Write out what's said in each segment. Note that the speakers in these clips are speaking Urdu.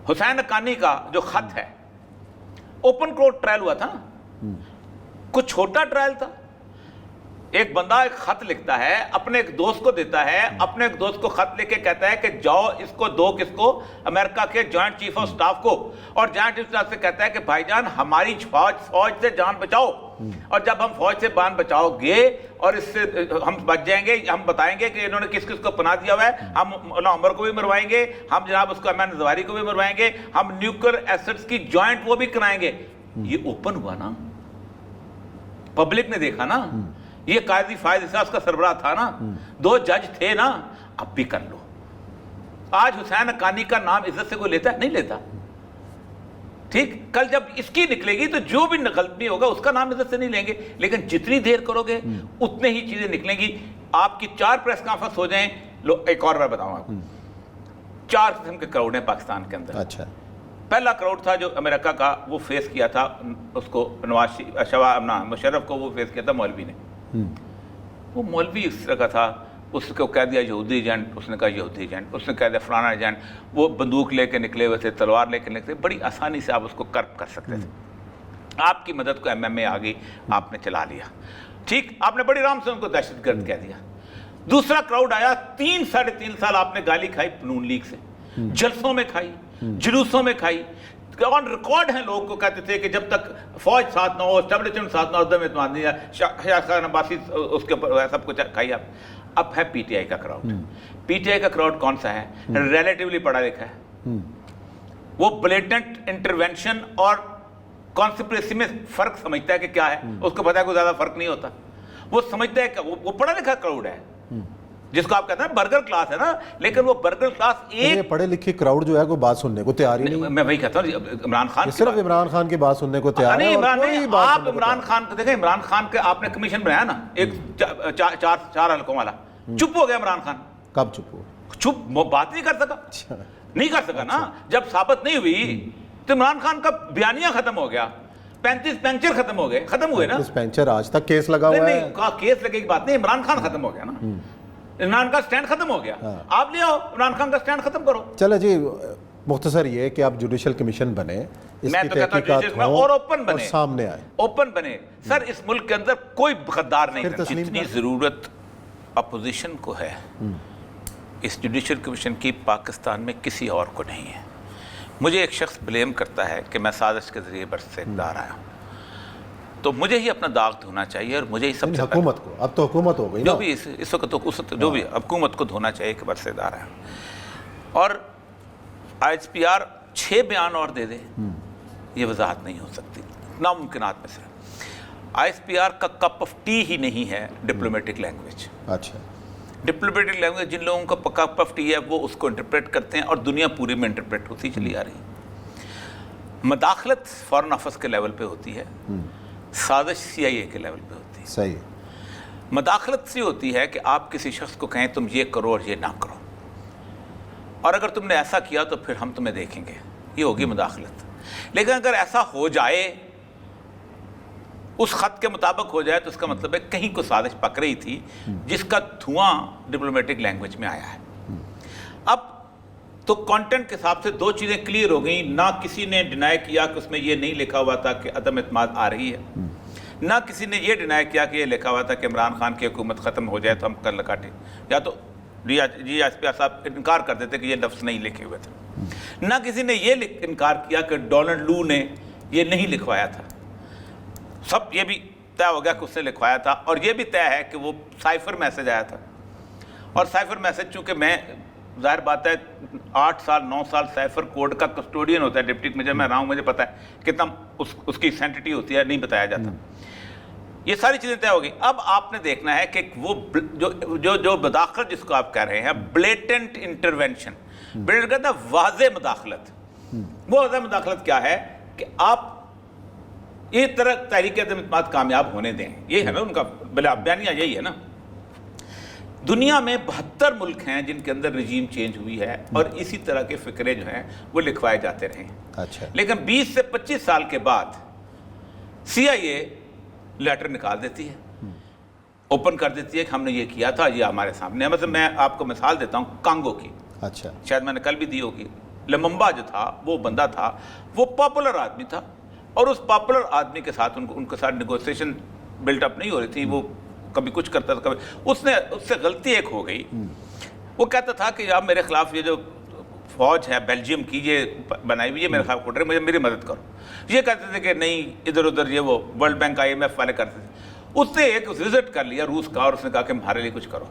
حسین حقانی کا جو خط ہے اوپن کورٹ ٹرائل ہوا تھا نا, کچھ چھوٹا ٹرائل تھا. ایک بندہ ایک خط لکھتا ہے, اپنے ایک دوست کو دیتا ہے, اپنے ایک دوست کو خط لے کے کہتا ہے کہ جاؤ اس کو دو, کس کو, امریکہ کے جوائنٹ چیف آف سٹاف کو, اور جوائنٹ چیف آف سٹاف سے کہتا ہے کہ بھائی جان ہماری فوج سے جان بچاؤ, اور جب ہم فوج سے جان بچاؤ گے اور اس سے ہم بچ جائیں گے, ہم بتائیں گے کہ انہوں نے کس کس کو پناہ دیا ہوا ہے, ہم مولا عمر کو بھی مروائیں گے, ہم جناب اس کو امان زواری کو بھی مروائیں گے, ہم نیوکلیر ایسٹس کی جوائنٹ وہ بھی کرائیں گے. یہ اوپن ہوا نا, پبلک نے دیکھا نا, یہ قاضی فائز عیسیٰ اس کا سربراہ تھا نا, 2 جج تھے نا, اب بھی کر لو. آج حسین حقانی کا نام عزت سے کوئی لیتا ہے؟ نہیں لیتا. ٹھیک, کل جب اس کی نکلے گی تو جو بھی غلطی ہوگا اس کا نام عزت سے نہیں لیں گے, لیکن جتنی دیر کرو گے اتنے ہی چیزیں نکلیں گی. آپ کی 4 پریس کانفرنس ہو جائیں. ایک اور بار بتاؤں آپ, 4 قسم کے کراؤڈ ہیں پاکستان کے اندر. اچھا, پہلا کراؤڈ تھا جو امریکہ کا, وہ فیس کیا تھا اس کو مشرف کو, وہ فیس کیا تھا مولوی نے. وہ مولوی اس طرح کا تھا, اس کو کہہ دیا یہودی ایجنٹ, اس نے کہا یہودی ایجنٹ, اس نے کہہ دیا فلانا ایجنٹ, وہ بندوق لے کے نکلے ہوئے تھے, تلوار لے کے نکلے تھے, بڑی آسانی سے آپ اس کو کرپ کر سکتے تھے. آپ کی مدد کو ایم ایم اے آ گئی, آپ نے چلا لیا. ٹھیک, آپ نے بڑی آرام سے ان کو دہشت گرد کہہ دیا. دوسرا کراؤڈ آیا, 3-3.5 سال آپ نے گالی کھائی نون لیگ سے, جلسوں میں کھائی, جلوسوں میں کھائی. آن ریکارڈ ہیں لوگ کو کہتے تھے کہ جب تک فوج ساتھ نہ ہو, اسٹیبلشمنٹ ساتھ نہ ہو, عدم اعتماد نہیں ہے, شاہد خان عباسی اس کے اوپر سب کچھ کھائی آپ. اب ہے پی ٹی آئی کا کراؤڈ. پی ٹی آئی کا کراؤڈ کون سا ہے؟ ریلیٹیولی پڑھا لکھا ہے. وہ بلیٹنٹ انٹرونشن اور کانسپریسی میں فرق سمجھتا ہے کہ کیا ہے, اس کو پتا ہے کوئی زیادہ فرق نہیں ہوتا. وہ سمجھتا ہے کہ وہ پڑھا لکھا کراؤڈ ہے, جس کو آپ کہتے ہیں برگر کلاس ہے نا, لیکن وہ برگر کلاس ایک پڑھے لکھے کراؤڈ جو ہے کوئی بات سننے کو تیار ہی نہیں. میں وہی کہتا ہوں, عمران خان صرف عمران خان کی بات سننے کو تیار ہے. آپ عمران خان کو دیکھیں, عمران خان کے آپ نے کمیشن بنایا نا ایک 4 حلقوں والا, چپ ہو گیا عمران خان. کب چپ ہو؟ چپ, بات نہیں کر سکا, نہیں کر سکا نا. جب ثابت نہیں ہوئی تو عمران خان کا بیانیہ ختم ہو گیا, 35 پینچر ختم ہو گئے, ختم ہوئے نا. پینچر آج تک کیس لگا ہوا ہے. نہیں, کیس لگے کی بات نہیں, عمران خان ختم ہو گیا نا. عمران کا سٹینڈ ختم ہو گیا, آپ لے آؤ عمران خان کا سٹینڈ ختم کرو. چلے جی, مختصر یہ کہ آپ جوڈیشل کمیشن بنے, اس کی تحقیقات ہوں اور اوپن بنے, سامنے آئے, اوپن بنے. سر اس ملک کے اندر کوئی غدار نہیں ہے. جتنی ضرورت اپوزیشن کو ہے اس جوڈیشل کمیشن کی, پاکستان میں کسی اور کو نہیں ہے. مجھے ایک شخص بلیم کرتا ہے کہ میں سازش کے ذریعے برس سے اقتدار آیا ہوں, تو مجھے ہی اپنا داغ دھونا چاہیے, اور مجھے ہی سب سے حکومت کو, اب تو حکومت ہو گئی جو بھی اس وقت جو بھی حکومت کو دھونا چاہیے کہ برس سے اقتدار آیا. اور آئی ایس پی آر 6 بیان اور دے دے, یہ وضاحت نہیں ہو سکتی, ناممکنات میں سے. آئی ایس پی آر کا کپ آف ٹی ہی نہیں ہے ڈپلومیٹک لینگویج. اچھا, ڈپلومیٹک لینگویج جن لوگوں کا کپ آف ٹی ہے وہ اس کو انٹرپریٹ کرتے ہیں, اور دنیا پوری میں انٹرپریٹ ہوتی چلی آ رہی. مداخلت فارن آفس کے لیول پہ ہوتی ہے, سازش سی آئی اے کے لیول پہ ہوتی ہے. صحیح. مداخلت سی ہوتی ہے کہ آپ کسی شخص کو کہیں تم یہ کرو اور یہ نہ کرو, اور اگر تم نے ایسا کیا تو پھر ہم تمہیں دیکھیں گے, یہ ہوگی مداخلت. لیکن اگر ایسا ہو جائے, اس خط کے مطابق ہو جائے, تو اس کا مطلب ہے کہیں کو سازش پک رہی تھی جس کا دھواں ڈپلومیٹک لینگویج میں آیا ہے. اب تو کانٹینٹ کے حساب سے 2 چیزیں کلیئر ہو گئیں. نہ کسی نے ڈینائی کیا کہ اس میں یہ نہیں لکھا ہوا تھا کہ عدم اعتماد آ رہی ہے, نہ کسی نے یہ ڈینائی کیا کہ یہ لکھا ہوا تھا کہ عمران خان کی حکومت ختم ہو جائے تو ہم کر لکاٹیں. یا تو جی ایس پی آر صاحب انکار کر دیتے کہ یہ لفظ نہیں لکھے ہوئے تھے. نہ کسی نے یہ انکار کیا کہ ڈونلڈ لو نے یہ نہیں لکھوایا تھا. سب یہ بھی طے ہو گیا کہ اس نے لکھوایا تھا, اور یہ بھی طے ہے کہ وہ سائفر میسج آیا تھا. اور سائفر میسج چونکہ میں ظاہر بات ہے 8 سال 9 سال سائفر کوڈ کا کسٹوڈین ہوتا ہے ڈپٹی کمشنر میں رہا ہوں, مجھے پتا ہے کتنا اس کی سینٹیٹی ہوتی ہے, نہیں بتایا جاتا. یہ ساری چیزیں طے ہو گئی. اب آپ نے دیکھنا ہے کہ وہ جو مداخلت جس کو آپ کہہ رہے ہیں بلیٹنٹ انٹرونشن, بلیٹنٹ کہتا ہے واضح مداخلت. وہ واضح مداخلت کیا ہے کہ آپ یہ طرح تحریک عدم اعتماد کامیاب ہونے دیں, یہ ہے نا ان کا بیانیہ, یہی ہے نا. دنیا میں 72 ملک ہیں جن کے اندر رجیم چینج ہوئی ہے, اور اسی طرح کے فکرے جو ہیں وہ لکھوائے جاتے رہے ہیں. اچھا, لیکن 20 سے 25 سال کے بعد سی آئی اے لیٹر نکال دیتی ہے, اوپن کر دیتی ہے کہ ہم نے یہ کیا تھا, یہ ہمارے سامنے ہے. مثلا میں آپ کو مثال دیتا ہوں کانگو کی, اچھا, شاید میں نے کل بھی دی ہوگی, لممبا جو تھا وہ بندہ تھا وہ پاپولر آدمی تھا, اور اس پاپولر آدمی کے ساتھ ان کے ساتھ نیگوسیشن بلٹ اپ نہیں ہو رہی تھی. وہ کبھی کچھ کرتا تھا, کبھی اس سے غلطی ایک ہو گئی. وہ کہتا تھا کہ آپ میرے خلاف یہ جو فوج ہے بیلجیم کی یہ بنائی ہوئی ہے میرے خلاف کوٹ رہے, میری مدد کرو. یہ کہتے تھے کہ نہیں ادھر ادھر یہ وہ ورلڈ بینک IMF والے کرتے تھے. اس نے ایک وزٹ کر لیا روس کا اور اس نے کہا کہ ہمارے لیے کچھ کرو.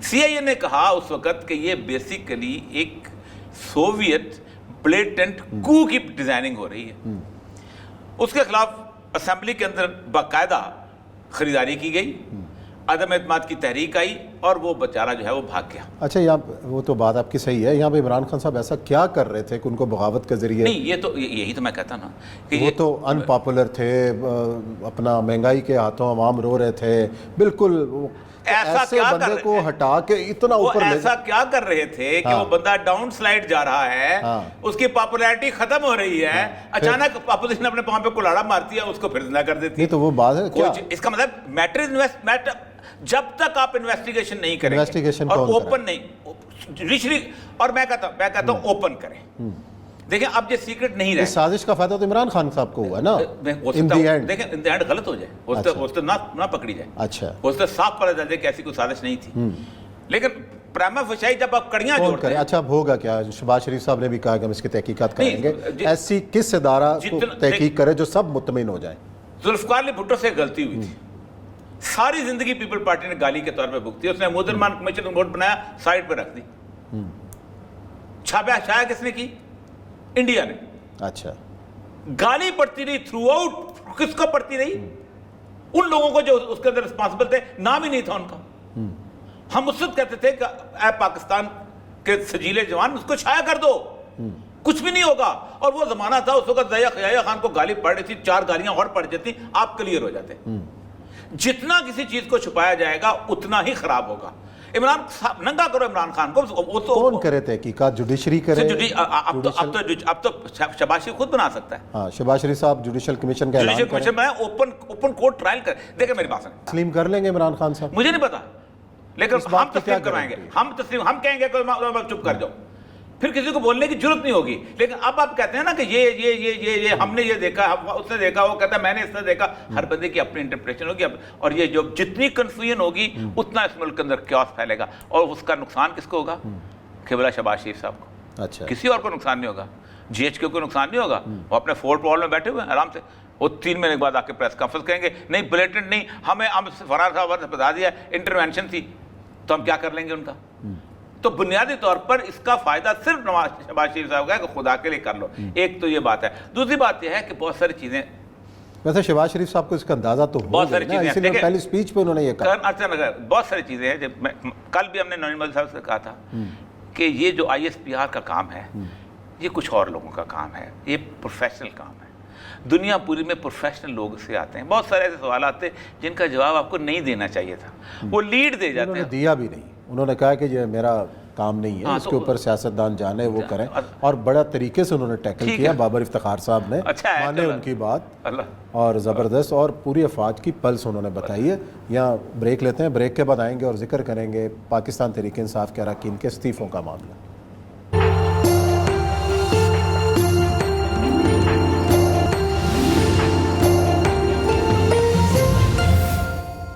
CIA نے کہا اس وقت کہ یہ بیسیکلی ایک سوویت بلیٹنٹ کو کی ڈیزائننگ ہو رہی ہے. اس کے خلاف اسمبلی کے اندر باقاعدہ خریداری کی گئی, عدم اعتماد کی تحریک آئی, اور وہ بیچارہ جو ہے وہ بھاگ گیا. اچھا یہاں وہ تو بات آپ کی صحیح ہے, یہاں پہ عمران خان صاحب ایسا کیا کر رہے تھے کہ ان کو بغاوت کے ذریعے؟ نہیں یہ تو یہی تو میں کہتا نا کہ وہ تو ان پاپولر تھے, اپنا مہنگائی کے ہاتھوں عوام رو رہے تھے, بالکل ایسے بندے کو ہٹا کے اتنا اوپر لے ایسا کیا کر رہے تھے کہ وہ بندہ ڈاؤن سلائڈ جا رہا ہے, اس کی پاپولیرٹی ختم ہو رہی ہے, اچانک اپوزیشن اپنے پاؤں پہ کلاڑا مارتی ہے, اس کو پھر زندہ کر دیتی ہے. تو وہ بات ہے کیا اس کا مطلب میٹر جب تک آپ انویسٹیگیشن نہیں کریں اور اوپن نہیں جوڈیشری, اور میں کہتا ہوں اوپن کریں. دیکھیں اب یہ سیکرٹ نہیں رہے. سازش کا فائدہ تو عمران خان صاحب کو ہوا نا دیکھیں ان دی اینڈ غلط ہو جائے, اس سے نہ پکڑی جائے, اچھا اس سے صاف پتہ چل جائے کہ ایسی کوئی سازش نہیں تھی. لیکن پرائما فیشائی جب آپ کڑیاں جوڑتے ہیں. اچھا اب ہوگا کیا؟ شہباز شریف صاحب نے بھی کہا کہ ہم اس کی تحقیقات کریں گے. ایسی کس ادارہ کو تحقیق کرے جو سب مطمئن ہو جائیں؟ ذوالفقار علی بھٹو سے غلطی ہوئی تھی, ساری زندگی پیپل پارٹی نے گالی کے طور پہ بھگتی. اس نے مودرمان کمیشن رپورٹ بنایا, سائڈ پہ رکھ دی. چھاپا کس نے کی؟ انڈیا نے. اچھا گالی پڑتی رہی تھرو آؤٹ, کس کو پڑتی رہی؟ ان لوگوں کو جو اس کے اندر رسپانسبل تھے, نام ہی نہیں تھا ان کا. ہم اس وقت کہتے تھے کہ اے پاکستان کے سجیلے جوان اس کو چھایا کر دو, کچھ بھی نہیں ہوگا. اور وہ زمانہ تھا اس وقت ضیاء خان کو گالی پڑ رہی تھی, 4 گالیاں اور پڑ جاتی, آپ کلیئر ہو جاتے. جتنا کسی چیز کو چھپایا جائے گا اتنا ہی خراب ہوگا. عمران صاحب ننگا کرو عمران خان کو, وہ تو کون کرے تحقیقات؟ جوڈیشری کرے؟ اب تو شہباز شریف خود بنا سکتا ہے. ہاں شہباز شریف صاحب جوڈیشل کمیشن کا اعلان کریں, میں اوپن کورٹ ٹرائل کر. دیکھیں میری بات سنیں, تسلیم کر لیں گے عمران خان صاحب؟ مجھے نہیں پتا, لیکن ہم تسلیم کروائیں گے. ہم کہیں گے کہ چپ کر جاؤ, پھر کسی کو بولنے کی ضرورت نہیں ہوگی. لیکن اب آپ کہتے ہیں نا کہ یہ ہم نے یہ دیکھا, اس نے دیکھا, وہ کہتا ہے میں نے اس نے دیکھا. ہر بندے کی اپنی انٹرپریشن ہوگی, اور یہ جو جتنی کنفیوژن ہوگی اتنا اس ملک کے اندر کیوس پھیلے گا, اور اس کا نقصان کس کو ہوگا؟ قبلہ شہباز شریف صاحب کو. اچھا کسی اور کو نقصان نہیں ہوگا, GHQ کو نقصان نہیں ہوگا. وہ اپنے فورٹ وال میں بیٹھے ہوئے ہیں آرام سے, وہ 3 مہینے کے بعد آ کے پریس کانفرنس کہیں گے نہیں بلیٹنٹ نہیں, ہمیں فرار صاحب نے بتا دیا انٹروینشن تھی, تو ہم کیا کر لیں گے ان کا؟ تو بنیادی طور پر اس کا فائدہ صرف شہباز شریف صاحب کا ہے کہ خدا کے لیے کر لو. ایک تو یہ بات ہے. دوسری بات یہ ہے کہ بہت ساری چیزیں, ویسے شہباز شریف صاحب کو اس کا اندازہ تو بہت ساری چیزیں, اسی لیے پہلی سپیچ پہ انہوں نے یہ کہا. بہت ساری چیزیں ہیں. کل بھی ہم نے نوین مودی صاحب سے کہا تھا کہ یہ جو ISPR کا کام ہے یہ کچھ اور لوگوں کا کام ہے, یہ پروفیشنل کام ہے. دنیا پوری میں پروفیشنل لوگ سے آتے ہیں. بہت سارے ایسے سوالات تھے جن کا جواب آپ کو نہیں دینا چاہیے تھا, وہ لیڈ دے جاتے ہیں. دیا بھی نہیں, انہوں نے کہا کہ یہ میرا کام نہیں ہے, اس کے اوپر سیاستدان جانے وہ کریں, اور بڑا طریقے سے انہوں نے ٹیکل کیا. بابر افتخار صاحب نے مانے ان کی بات, اور زبردست, اور پوری افواج کی پلس انہوں نے بتائی ہے. یہاں بریک لیتے ہیں, بریک کے بعد آئیں گے اور ذکر کریں گے پاکستان تحریک انصاف کے اراکین کے استعفوں کا معاملہ.